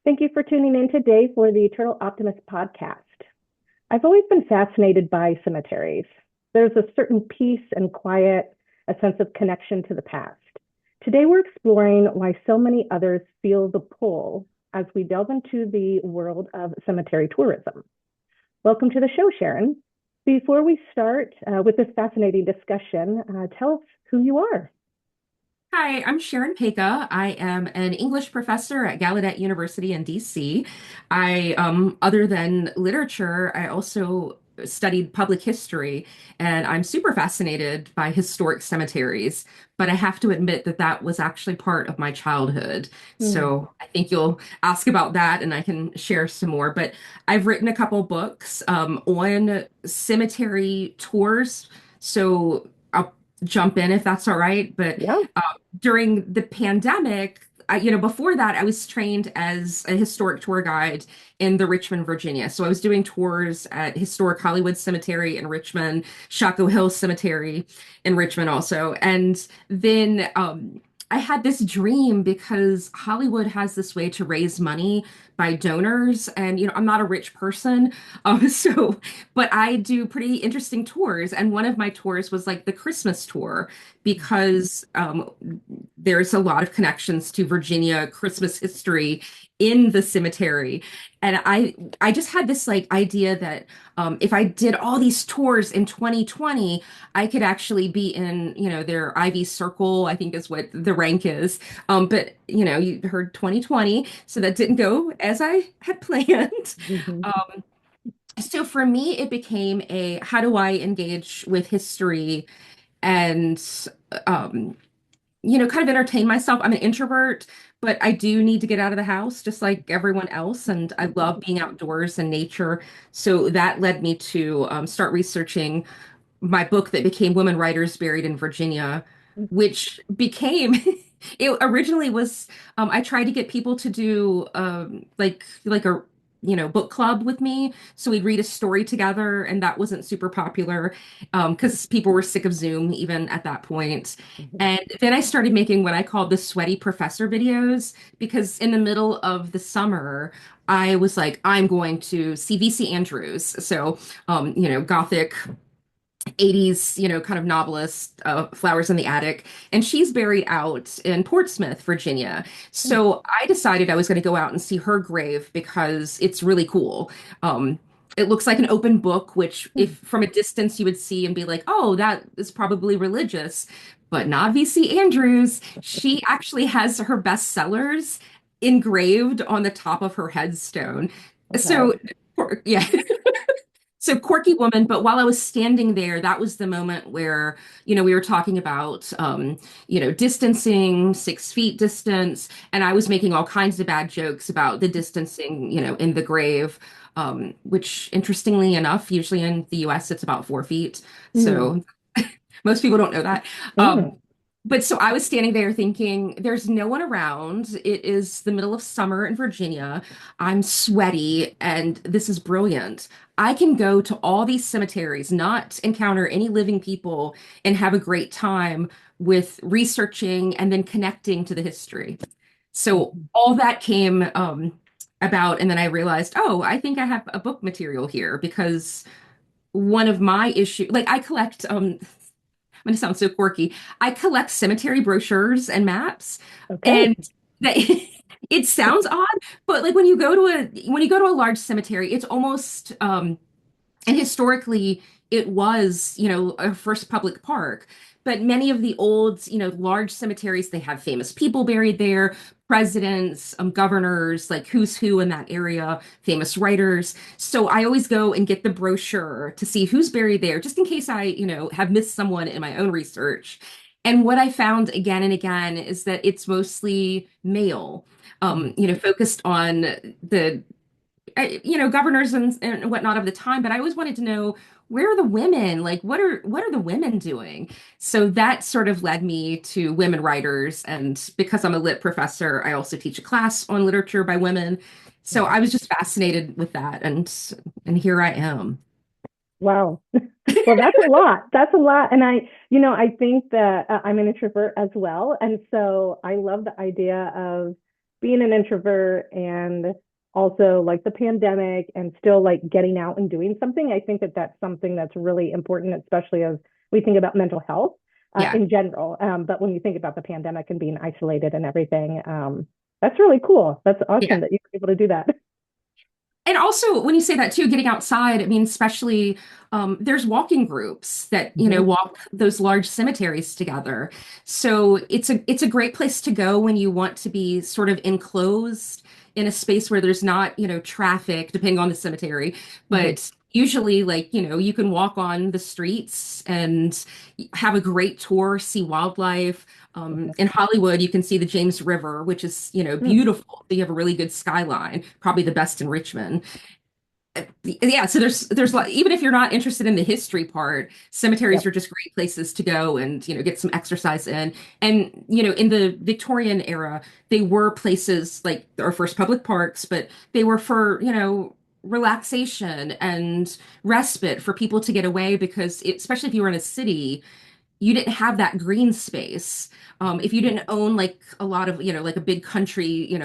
Thank you for tuning in today for the Turtle Optimist podcast. I've always been fascinated by cemeteries. There's a certain peace and quiet, a sense of connection to the past. Today, we're exploring why so many others feel the pull as we delve into the world of cemetery tourism. Welcome to the show, Sharon. Before we start with this fascinating discussion, tell us who you are. Hi, I'm Sharon Pajka. I am an English professor at Gallaudet University in DC. Other than literature, I also studied public history, and I'm super fascinated by historic cemeteries. But I have to admit that that was actually part of my childhood. Hmm. So I think you'll ask about that, and I can share some more. But I've written a couple books on cemetery tours. So I'll jump in if that's all right. But Yeah. during the pandemic, before that, I was trained as a historic tour guide in the Richmond, Virginia. So I was doing tours at Historic Hollywood Cemetery in Richmond, Shockoe Hill Cemetery in Richmond also. And then I had this dream because Hollywood has this way to raise money by donors. And, I'm not a rich person. So, but I do pretty interesting tours. And one of my tours was like the Christmas tour because there's a lot of connections to Virginia Christmas history in the cemetery. And I just had this like idea that if I did all these tours in 2020, I could actually be in, their Ivy Circle, I think is what the rank is. But you heard 2020, so that didn't go as I had planned. Mhm. Um, so for me, it became a how do I engage with history and um, kind of entertain myself. I'm an introvert, but I do need to get out of the house just like everyone else. And I love being outdoors and nature. So that led me to start researching my book that became Women Writers Buried in Virginia, which became it originally was I tried to get people to do like a book club with me, so we'd read a story together, and that wasn't super popular because people were sick of Zoom even at that point. And then I started making what I called the sweaty professor videos because in the middle of the summer I was like, I'm going to see VC Andrews, so Gothic 80s, kind of novelist, Flowers in the Attic, and she's buried out in Portsmouth, Virginia. So I decided I was going to go out and see her grave because it's really cool. It looks like an open book, which, if from a distance you would see and be like, oh, that is probably religious, but not VC Andrews. She actually has her bestsellers engraved on the top of her headstone. Okay. So, yeah. So quirky woman, but while I was standing there, that was the moment where, we were talking about, distancing, 6 feet distance, and I was making all kinds of bad jokes about the distancing, in the grave, which interestingly enough, usually in the US, it's about 4 feet. Mm. So most people don't know that. Um, Mm. but so I was standing there thinking, there's no one around. It is the middle of summer in Virginia. I'm sweaty, and this is brilliant. I can go to all these cemeteries, not encounter any living people, and have a great time with researching and then connecting to the history. So all that came about, and then I realized, oh, I think I have a book material here because one of my issues, like I collect I'm going to sound so quirky. I collect cemetery brochures and maps, Okay. and that it sounds odd, but like when you go to a large cemetery, it's almost and historically it was, a first public park. But many of the old, large cemeteries, they have famous people buried there, presidents, governors, like who's who in that area, famous writers. So I always go and get the brochure to see who's buried there, just in case I, have missed someone in my own research. And what I found again and again is that it's mostly male, focused on the governors and whatnot of the time, but I always wanted to know, where are the women? Like, what are the women doing? So that sort of led me to women writers. And because I'm a lit professor, I also teach a class on literature by women. So I was just fascinated with that. And here I am. Wow. Well, that's a lot. That's a lot. And I think that I'm an introvert as well. And so I love the idea of being an introvert and also like the pandemic and still like getting out and doing something, I think that that's something that's really important, especially as we think about mental health Yeah. in general. But when you think about the pandemic and being isolated and everything, that's really cool. That's Yeah. awesome that you were able to do that. And also, when you say that too, getting outside, I mean, especially there's walking groups that, Hmm. walk those large cemeteries together. So it's a great place to go when you want to be sort of enclosed in a space where there's not, traffic, depending on the cemetery. Hmm. But usually, like, you can walk on the streets and have a great tour, see wildlife. In Hollywood, you can see the James River, which is, Hmm. beautiful. You have a really good skyline, probably the best in Richmond. Yeah, so there's like, even if you're not interested in the history part, cemeteries Yep. are just great places to go and, get some exercise in. And, in the Victorian era, they were places like our first public parks, but they were for, relaxation and respite for people to get away because especially if you were in a city, you didn't have that green space. If you didn't own like a lot of, like a big country,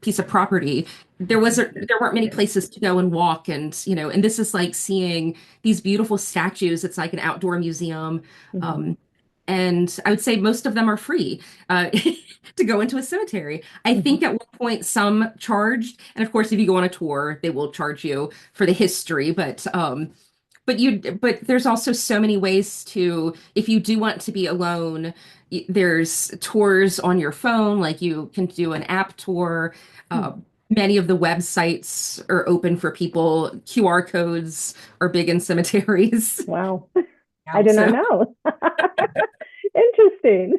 piece of property, there weren't many places to go and walk. And this is like seeing these beautiful statues. It's like an outdoor museum. Hmm. Um, and I would say most of them are free to go into a cemetery. I Hmm. think at one point some charged, and of course, if you go on a tour, they will charge you for the history. But there's also so many ways to, if you do want to be alone, there's tours on your phone, like you can do an app tour. Uh, Many of the websites are open for people. QR codes are big in cemeteries Wow. I now. did not So, know. Interesting.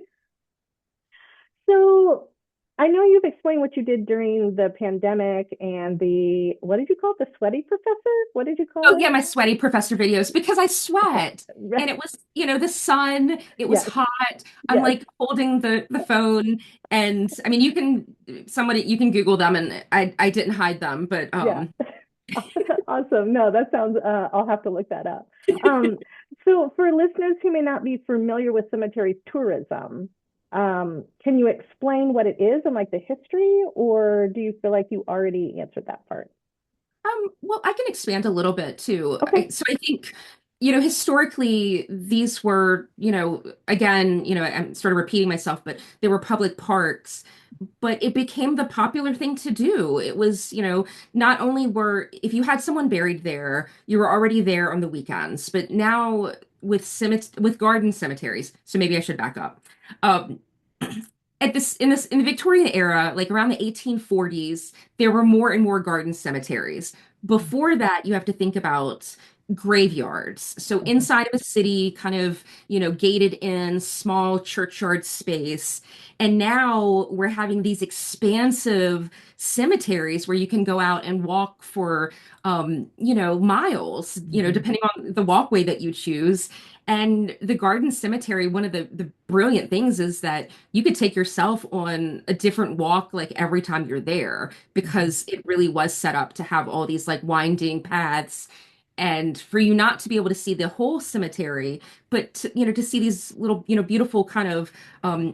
So I know you've explained what you did during the pandemic and what did you call it? The sweaty professor? What did you call oh it? yeah, my sweaty professor videos because I sweat. And it was, the sun, it was Yes, hot. I'm yes, like holding the phone and I mean you can Google them and I didn't hide them, but yeah. Awesome. No, that sounds, I'll have to look that up. Um, so for listeners who may not be familiar with cemetery tourism, can you explain what it is and like the history, or do you feel like you already answered that part? well, I can expand a little bit too. Okay. So I think, historically, these were, again, I'm sort of repeating myself, but they were public parks, but it became the popular thing to do. It was, not only if you had someone buried there, you were already there on the weekends, but now with garden cemeteries, so maybe I should back up. Um, in the Victorian era, like around the 1840s, there were more and more garden cemeteries. Before that, you have to think about graveyards. So Mhm. inside of a city, kind of, gated in, small churchyard space. And now we're having these expansive cemeteries where you can go out and walk for, miles, Mhm. depending on the walkway that you choose. And the garden cemetery, one of the brilliant things is that you could take yourself on a different walk like every time you're there Mhm. because it really was set up to have all these like winding paths and for you not to be able to see the whole cemetery but to see these little beautiful kind of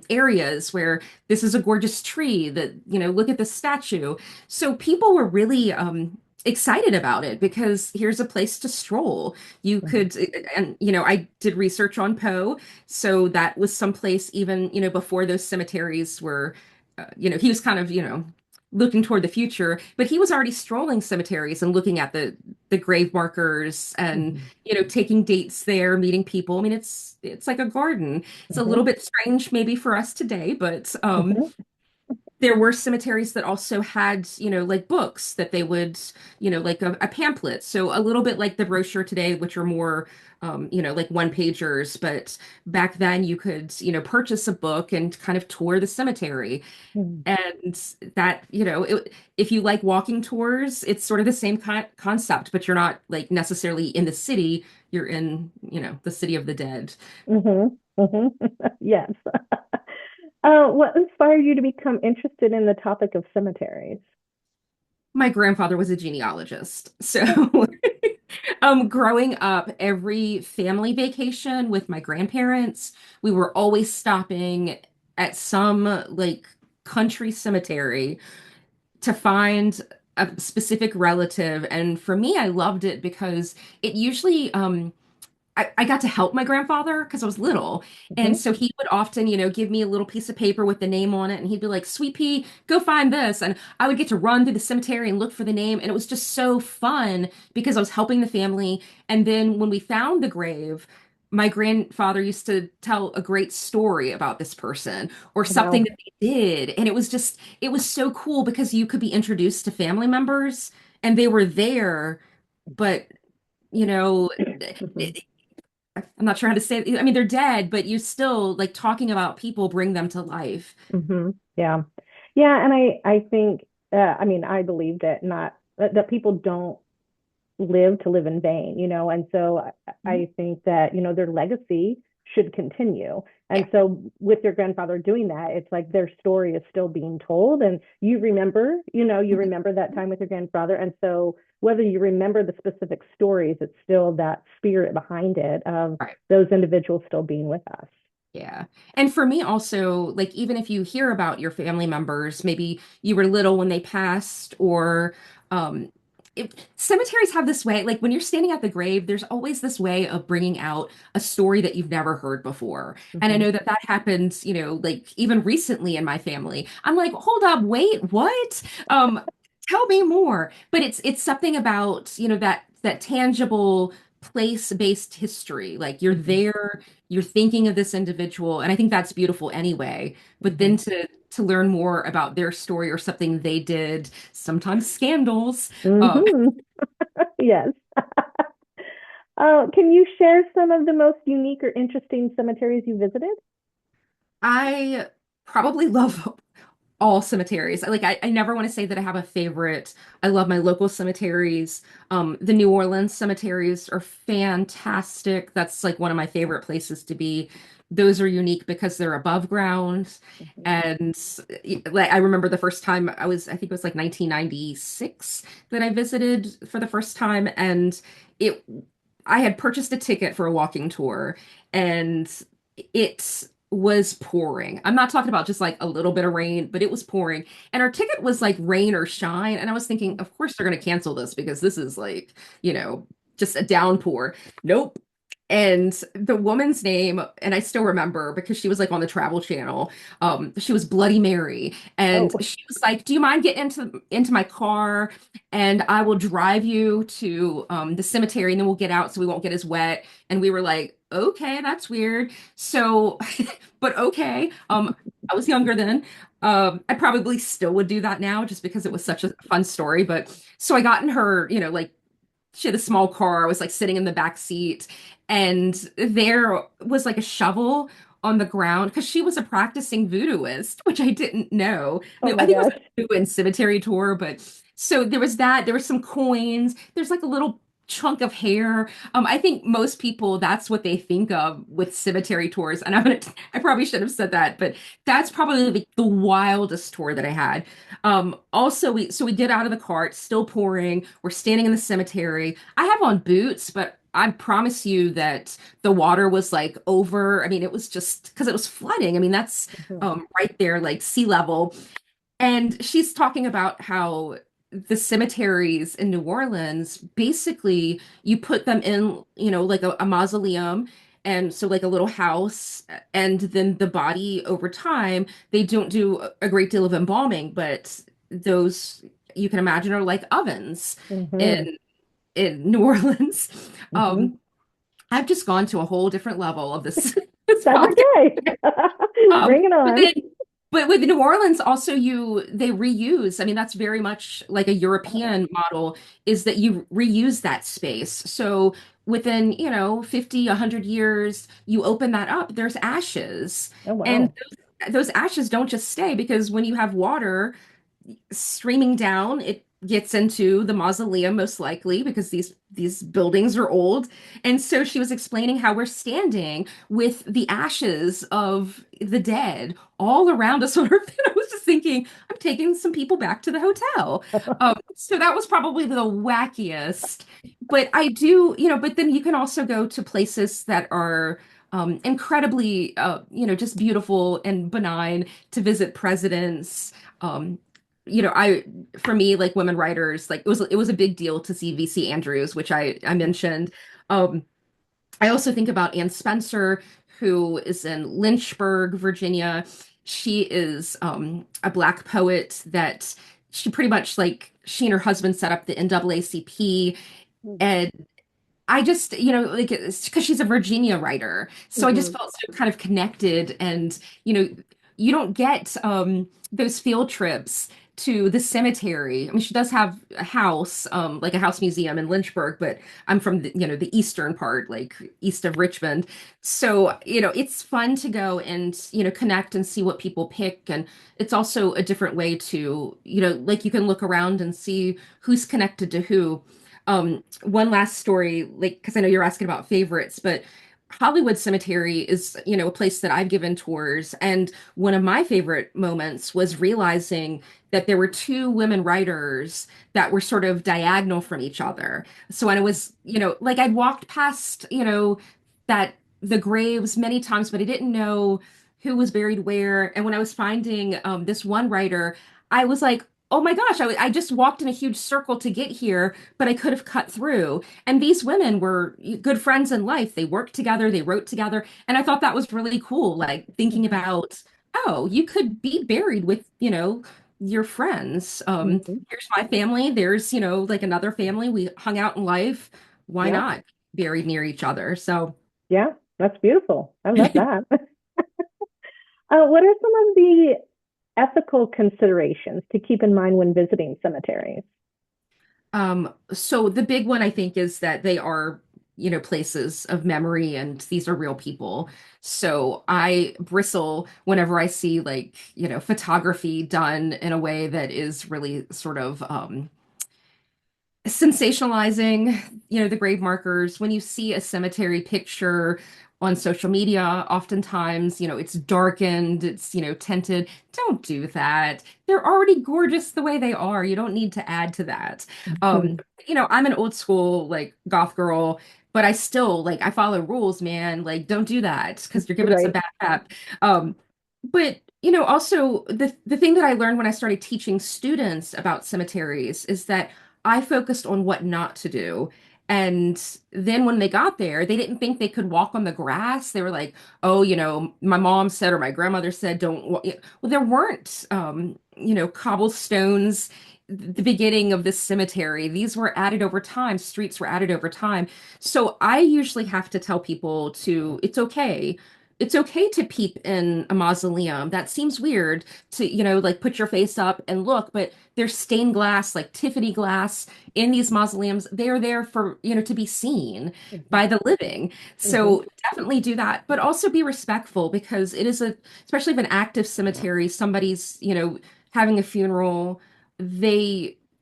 areas where this is a gorgeous tree that look at the statue. So people were really excited about it because here's a place to stroll. You Mhm. could, and I did research on Poe, so that was someplace even, before those cemeteries were, he was kind of, looking toward the future, but he was already strolling cemeteries and looking at the grave markers and, Mhm. taking dates there, meeting people. I mean, it's like a garden. It's a little Mhm. bit strange maybe for us today, but Mhm. there were cemeteries that also had, like books that they would, like a pamphlet. So a little bit like the brochure today, which are more, like one pagers. But back then you could, purchase a book and kind of tour the cemetery. Mhm. And that, if you like walking tours, it's sort of the same concept, but you're not like necessarily in the city. You're in, the city of the dead. Mhm. Mhm. Yes. What inspired you to become interested in the topic of cemeteries? My grandfather was a genealogist. So, growing up, every family vacation with my grandparents, we were always stopping at some like country cemetery to find a specific relative. And for me, I loved it because it usually I got to help my grandfather because I was little. And Hmm. so he would often, give me a little piece of paper with the name on it. And he'd be like, Sweet Pea, go find this. And I would get to run through the cemetery and look for the name. And it was just so fun because I was helping the family. And then when we found the grave, my grandfather used to tell a great story about this person or something Wow. that they did. And it was so cool because you could be introduced to family members and they were there, but you know, Hmm. I'm not sure how to say it. I mean, they're dead, but you still like talking about people bring them to life. Hmm. Yeah. Yeah. And I think, I mean, I believe that not that people don't live to live in vain, and so Mhm. I think that, their legacy should continue. Yeah, And so with your grandfather doing that, it's like their story is still being told and you mhm. remember that time with your grandfather. And so whether you remember the specific stories, it's still that spirit behind it of Right. those individuals still being with us. Yeah. And for me also, like even if you hear about your family members, maybe you were little when they passed or um cemeteries have this way, like when you're standing at the grave, there's always this way of bringing out a story that you've never heard before. And I Hmm. know that that happens, like even recently in my family. I'm like, "Hold up, wait, what?" Um Tell me more. But it's something about, that tangible place-based history. Like you're Hmm. there, you're thinking of this individual, and I think that's beautiful anyway. But Hmm. then to learn more about their story or something they did, sometimes scandals. Um, Hmm. Yes. Can you share some of the most unique or interesting cemeteries you visited? I probably love all cemeteries. I never want to say that I have a favorite. I love my local cemeteries. The New Orleans cemeteries are fantastic. That's like one of my favorite places to be. Those are unique because they're above ground. Mhm. And like I remember the first time I think it was like 1996 that I visited for the first time. And it, I had purchased a ticket for a walking tour and it was pouring. I'm not talking about just like a little bit of rain, but it was pouring. And our ticket was like rain or shine. And I was thinking, of course they're going to cancel this because this is like, you know, just a downpour. Nope. And the woman's name, and I still remember because she was like on the Travel Channel. She was Bloody Mary, and Oh, she was like, "Do you mind getting into my car, and I will drive you to the cemetery, and then we'll get out so we won't get as wet." And we were like, "Okay, that's weird." So, but okay. I was younger then. I probably still would do that now just because it was such a fun story. But so I got in her, like she had a small car. I was like sitting in the back seat, and there was like a shovel on the ground because she was a practicing voodooist, which I didn't know. I oh mean, I my think it was gosh. a voodoo and cemetery tour, but so there was that. There was some coins. There's like a little chunk of hair. I think most people that's what they think of with cemetery tours, and I probably should have said that, but that's probably the wildest tour that I had. Also we get out of the car, it's still pouring. We're standing in the cemetery. I have on boots, but I promise you that the water was like over. I mean, it was just because it was flooding. I mean, that's Mhm. right there, like sea level. And she's talking about how the cemeteries in New Orleans, basically, you put them in, like a mausoleum, and so like a little house, and then the body over time, they don't do a great deal of embalming, but those you can imagine are like ovens Mhm. in New Orleans. Um, Mhm. I've just gone to a whole different level of this this That's podcast. okay. Bring it But on. then, but with New Orleans, also they reuse. I mean, that's very much like a Oh, European model, is that you reuse that space. So within, 50, 100 years, you open that up, there's ashes. oh And wow. those ashes don't just stay because when you have water, streaming down. It gets into the mausoleum most likely because these buildings are old. And so she was explaining how we're standing with the ashes of the dead all around us on Earth. And I was just thinking, I'm taking some people back to the hotel. So that was probably the wackiest. But I do, but then you can also go to places that are incredibly, just beautiful and benign to visit presidents. Um, for me, like women writers, like it was a big deal to see VC Andrews, which I mentioned. Um, I also think about Anne Spencer, who is in Lynchburg, Virginia. She is a Black poet that she pretty much like she and her husband set up the NAACP. And I just, like it's because she's a Virginia writer. So I just Hmm. felt so kind of connected. And, you know, you don't get those field trips to the cemetery. I mean, she does have a house, like a house museum in Lynchburg, but I'm from the eastern part, like east of Richmond. So, it's fun to go and, connect and see what people pick. And it's also a different way to, like you can look around and see who's connected to who. One last story, like, because I know you're asking about favorites, but Hollywood Cemetery is, a place that I've given tours. And one of my favorite moments was realizing that there were two women writers that were sort of diagonal from each other. So when it was, like I'd walked past, that the graves many times, but I didn't know who was buried where. And when I was finding this one writer, I was like, oh my gosh, I just walked in a huge circle to get here, but I could have cut through. And these women were good friends in life. They worked together, they wrote together. And I thought that was really cool, like thinking Hmm. about, oh, you could be buried with, your friends. Hmm. Here's my family. There's, like another family. We hung out in life. Why Yeah. not buried near each other? So, Yeah. That's beautiful. I love that. What are some of the ethical considerations to keep in mind when visiting cemeteries? so the big one I think is that they are, places of memory and these are real people. So I bristle whenever I see like, photography done in a way that is really sort of sensationalizing, the grave markers. When you see a cemetery picture on social media, oftentimes, it's darkened, it's, tinted. Don't do that. They're already gorgeous the way they are. You don't need to add to that. Um, Mhm. I'm an old school like goth girl, but I still like I follow rules, man. Like, don't do that because you're giving us a Right. bad rap. But also the thing that I learned when I started teaching students about cemeteries is that I focused on what not to do. And then when they got there, they didn't think they could walk on the grass. They were like, oh, my mom said or my grandmother said, don't walk. Well, there weren't, cobblestones, the beginning of this cemetery. These were added over time. Streets were added over time. So I usually have to tell people it's okay. It's okay to peep in a mausoleum. That seems weird to, like put your face up and look, but there's stained glass, like Tiffany glass in these mausoleums. They're there for, to be seen Hmm. by the living. Hmm. So definitely do that, but also be respectful because it is especially if an active cemetery, somebody's, having a funeral,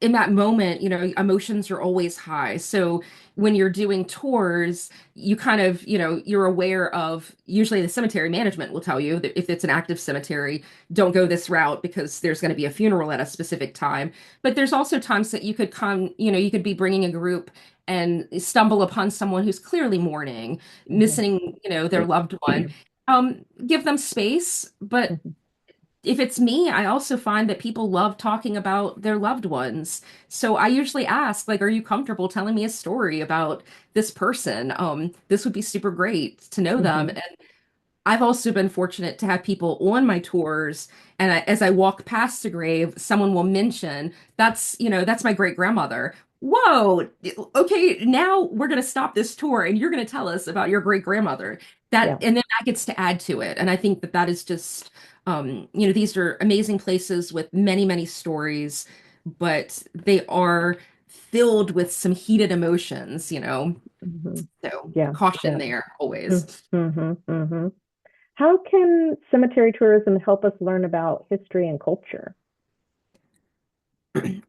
in that moment, emotions are always high. So when you're doing tours, you kind of, you're aware of, usually the cemetery management will tell you that if it's an active cemetery, don't go this route because there's going to be a funeral at a specific time. But there's also times that you could come, you could be bringing a group and stumble upon someone who's clearly mourning, Hmm. missing, their loved one. Give them space, but Hmm. if it's me, I also find that people love talking about their loved ones. So I usually ask, like, are you comfortable telling me a story about this person? This would be super great to know them. Hmm. I've also been fortunate to have people on my tours, and as I walk past a grave, someone will mention, that's my great grandmother. Whoa, okay, now we're going to stop this tour and you're going to tell us about your great grandmother. Yeah. And then that gets to add to it. And I think that that is just, these are amazing places with many, many stories, but they are filled with some heated emotions, Hmm. so Yeah. caution Yeah. there always. Mm-hmm. Hmm. How can cemetery tourism help us learn about history and culture?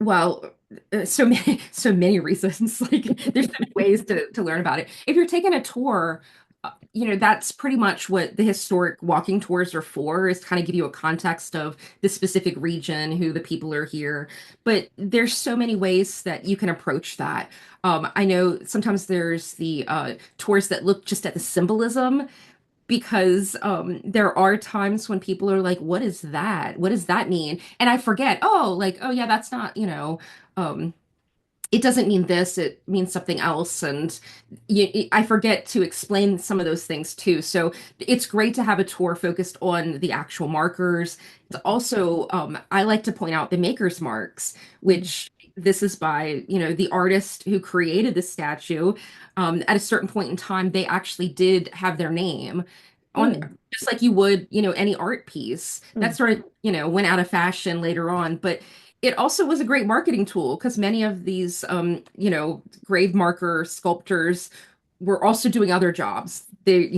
Well, so many reasons. Like, there's so many ways to learn about it. If you're taking a tour, that's pretty much what the historic walking tours are for, is to kind of give you a context of the specific region, who the people are here. But there's so many ways that you can approach that. I know sometimes there's the tours that look just at the symbolism. because there are times when people are like, what is that? What does that mean? And I forget, oh, like, oh yeah, that's not, um, it doesn't mean this, it means something else. And I forget to explain some of those things too. So it's great to have a tour focused on the actual markers. It's also, I like to point out the maker's marks, Mhm. which this is by, the artist who created the statue. At a certain point in time, they actually did have their name on, Mm, just like you would, any art piece. That mm, sort of, went out of fashion later on. But it also was a great marketing tool because many of these, grave marker sculptors were also doing other jobs. They,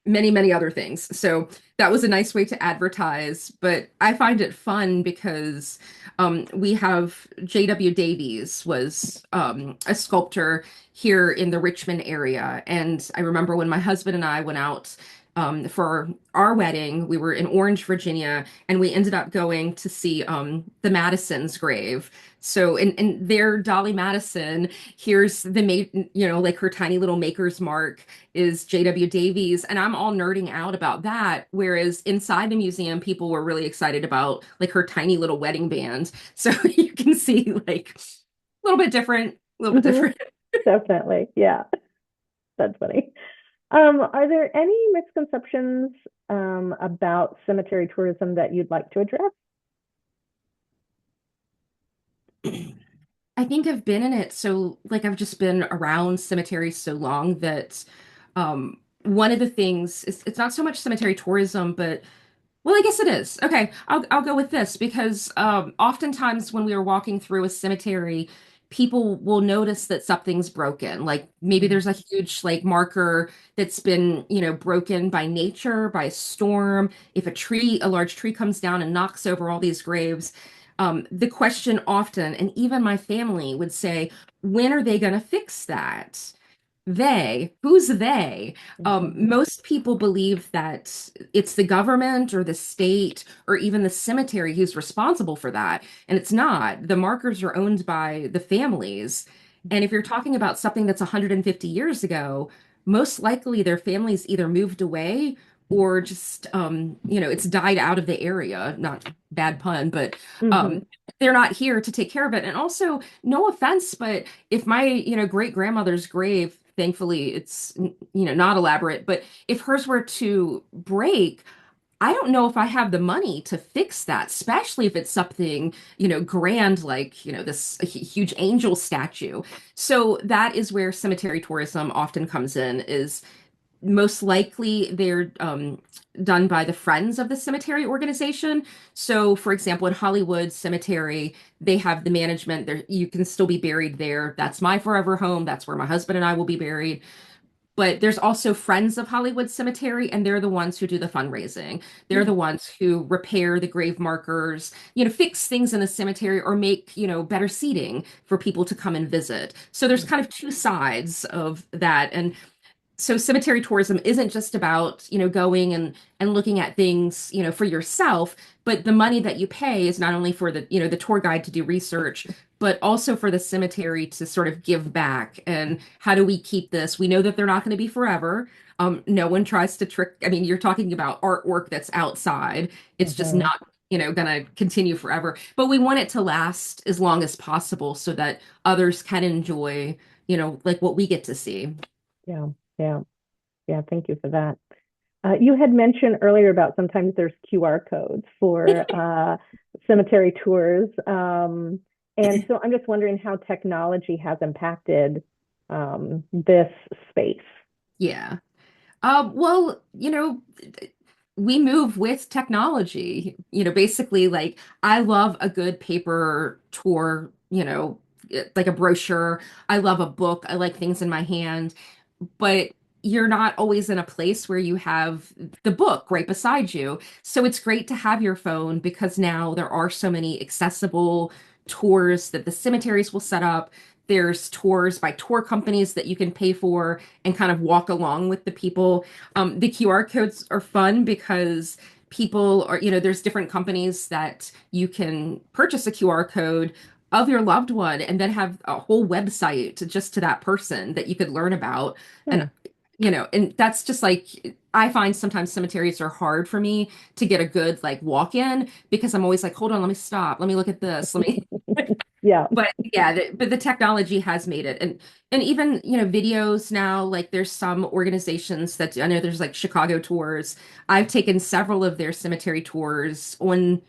many, many other things. So that was a nice way to advertise. But I find it fun because we have J.W. Davies was a sculptor here in the Richmond area. And I remember when my husband and I went out for our wedding, we were in Orange, Virginia, and we ended up going to see the Madison's grave. So in their Dolly Madison, here's the like her tiny little maker's mark is J.W. Davies, and I'm all nerding out about that. Whereas inside the museum, people were really excited about like her tiny little wedding band. So you can see like a little bit different, a little bit mhm. different. Definitely. Yeah, that's funny. Are there any misconceptions about cemetery tourism that you'd like to address? I think I've been in it so like I've just been around cemeteries so long that one of the things is it's not so much cemetery tourism, but well, I guess it is. Okay, I'll go with this because oftentimes when we are walking through a cemetery, people will notice that something's broken. Like maybe Mm, there's a huge like marker that's been, broken by nature, by a storm. If a large tree comes down and knocks over all these graves, the question often, and even my family would say, when are they going to fix that? Who's they? mhm, Most people believe that it's the government or the state or even the cemetery who's responsible for that. And it's not. The markers are owned by the families. And if you're talking about something that's 150 years ago, most likely their families either moved away or just, it's died out of the area. Not bad pun, but mhm, um, they're not here to take care of it. And also, no offense, but if my great grandmother's grave, thankfully it's not elaborate, but if hers were to break, I don't know if I have the money to fix that, especially if it's something grand like this huge angel statue. So that is where cemetery tourism often comes in, is most likely they're done by the Friends of the Cemetery organization. So, for example, in Hollywood Cemetery, they have the management there. You can still be buried there. That's my forever home. That's where my husband and I will be buried. But there's also Friends of Hollywood Cemetery, and they're the ones who do the fundraising. They're mm, the ones who repair the grave markers, fix things in the cemetery or make, better seating for people to come and visit. So there's mm, kind of two sides of that. And so cemetery tourism isn't just about going and looking at things for yourself, but the money that you pay is not only for the the tour guide to do research, but also for the cemetery to sort of give back. And how do we keep this? We know that they're not going to be forever. No one tries to trick. I mean, you're talking about artwork that's outside. It's just mhm. not going to continue forever, but we want it to last as long as possible so that others can enjoy like what we get to see. Yeah, yeah, yeah. Thank you for that. You had mentioned earlier about sometimes there's QR codes for cemetery tours. And so I'm just wondering how technology has impacted this space. Yeah. Well, we move with technology. Basically, like I love a good paper tour, like a brochure. I love a book. I like things in my hand, but you're not always in a place where you have the book right beside you. So it's great to have your phone because now there are so many accessible tours that the cemeteries will set up. There's tours by tour companies that you can pay for and kind of walk along with the people. The QR codes are fun because people are, there's different companies that you can purchase a QR code of your loved one and then have a whole website just to that person that you could learn about. And Hmm. And that's just like I find sometimes cemeteries are hard for me to get a good like walk in because I'm always like, hold on, let me stop, let me look at this, let me. Yeah. But yeah, but the technology has made it, and even videos now. Like there's some organizations that I know there's like Chicago tours. I've taken several of their cemetery tours on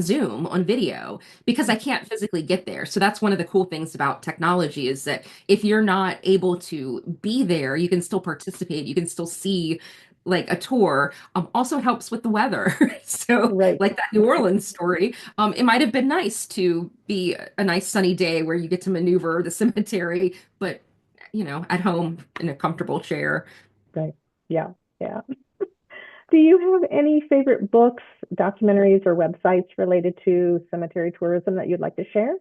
Zoom on video because I can't physically get there. So that's one of the cool things about technology is that if you're not able to be there, you can still participate. You can still see like a tour. Also helps with the weather. So Right. like that New Orleans story. It might have been nice to be a nice sunny day where you get to maneuver the cemetery, but at home in a comfortable chair. Right. Yeah. Yeah. Do you have any favorite books, documentaries, or websites related to cemetery tourism that you'd like to share?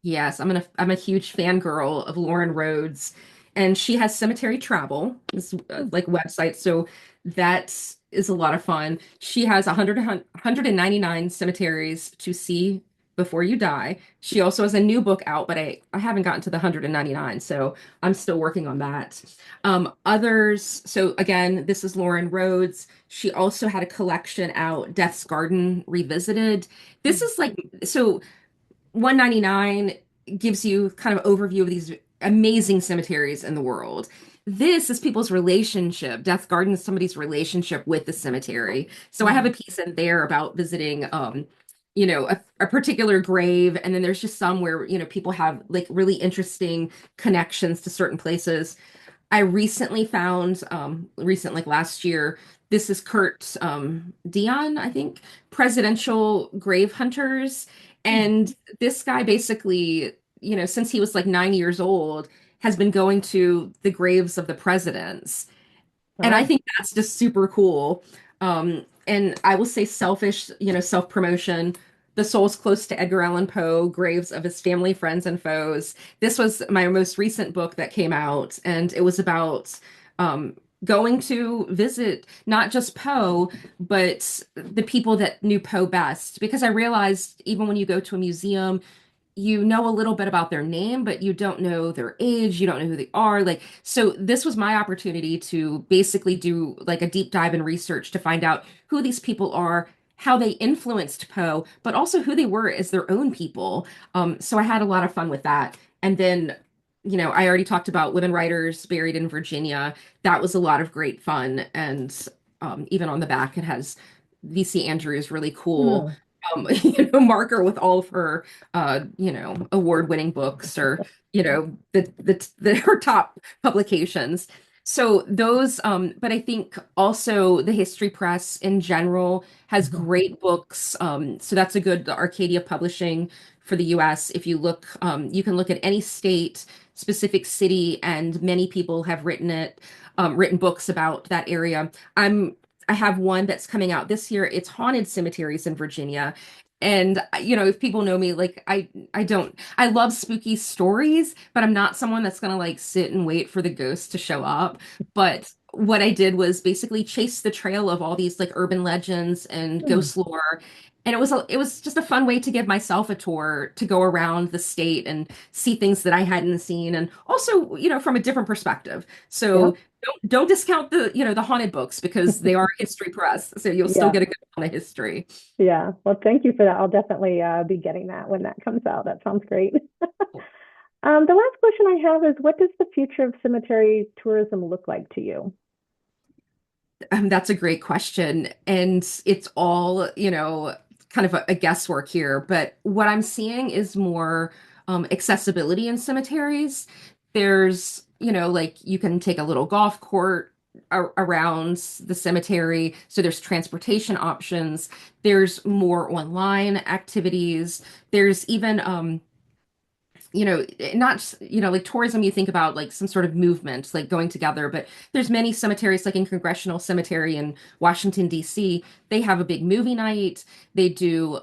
Yes, I'm a huge fangirl of Lauren Rhodes, and she has Cemetery Travel, this Hmm. like website. So that is a lot of fun. She has 199 cemeteries to see before you die. She also has a new book out, but I haven't gotten to the 199, so I'm still working on that. Others, so again, this is Lauren Rhodes. She also had a collection out, Death's Garden Revisited. This Hmm. is like so 199 gives you kind of overview of these amazing cemeteries in the world. This is people's relationship. Death Garden is somebody's relationship with the cemetery. So I have Hmm. a piece in there about visiting a particular grave, and then there's just some where people have like really interesting connections to certain places. I recently found, like last year, this is Kurt Dion, I think, Presidential Grave Hunters. Hmm. And this guy basically, since he was like 9 years old, has been going to the graves of the presidents. And I Wow. think that's just super cool. And I will say selfish, self-promotion. The Souls Close to Edgar Allan Poe, Graves of His Family, Friends, and Foes. This was my most recent book that came out, and it was about um, going to visit not just Poe, but the people that knew Poe best. Because I realized even when you go to a museum, you know a little bit about their name, but you don't know their age, you don't know who they are. Like, so this was my opportunity to basically do like a deep dive in research to find out who these people are, how they influenced Poe, but also who they were as their own people. So I had a lot of fun with that. And then, I already talked about women writers buried in Virginia. That was a lot of great fun. And even on the back, it has VC Andrews, really cool Hmm. marker with all of her award-winning books or her top publications. So those, but I think also the history press in general has Mhm. great books. So that's a good the Arcadia Publishing for the US. If you look, you can look at any state, specific city, and many people have written books about that area. I have one that's coming out this year. It's Haunted Cemeteries in Virginia. And if people know me, like I love spooky stories, but I'm not someone that's gonna like sit and wait for the ghost to show up. But what I did was basically chase the trail of all these like urban legends and Hmm. ghost lore. And it was just a fun way to give myself a tour to go around the state and see things that I hadn't seen and also, from a different perspective. So Yep. don't discount the haunted books because they are history press. So you'll still Yeah. get a good amount of history. Yeah. Well, thank you for that. I'll definitely be getting that when that comes out. That sounds great. The last question I have is, what does the future of cemetery tourism look like to you? That's a great question. And it's all, kind of a guesswork here. But what I'm seeing is more accessibility in cemeteries. There's, like you can take a little golf court around the cemetery. So there's transportation options. There's more online activities. There's even, not like tourism, you think about like some sort of movement, like going together, but there's many cemeteries, like in Congressional Cemetery in Washington, D.C. They have a big movie night. They do,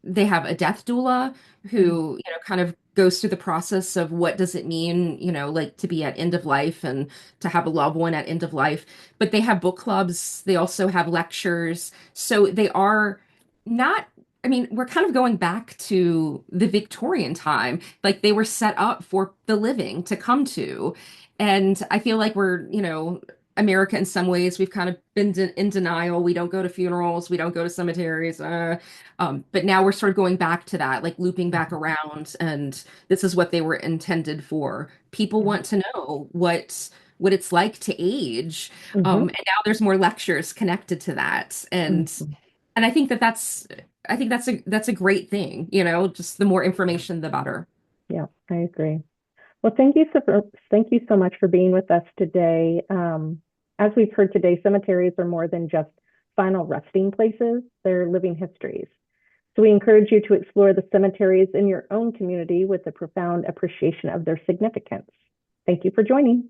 they have a death doula Mhm. who, kind of goes through the process of what does it mean, like to be at end of life and to have a loved one at end of life. But they have book clubs. They also have lectures. So they are not. I mean, we're kind of going back to the Victorian time. Like they were set up for the living to come to. And I feel like we're, America in some ways, we've kind of been in denial. We don't go to funerals, we don't go to cemeteries. But now we're sort of going back to that, like looping back around. And this is what they were intended for. People Yeah. want to know what it's like to age. Hmm. And now there's more lectures connected to that. Hmm. And I think that's a great thing, just the more information, the better. Yeah, I agree. Well, thank you so much for being with us today. As we've heard today, cemeteries are more than just final resting places, they're living histories. So we encourage you to explore the cemeteries in your own community with a profound appreciation of their significance. Thank you for joining.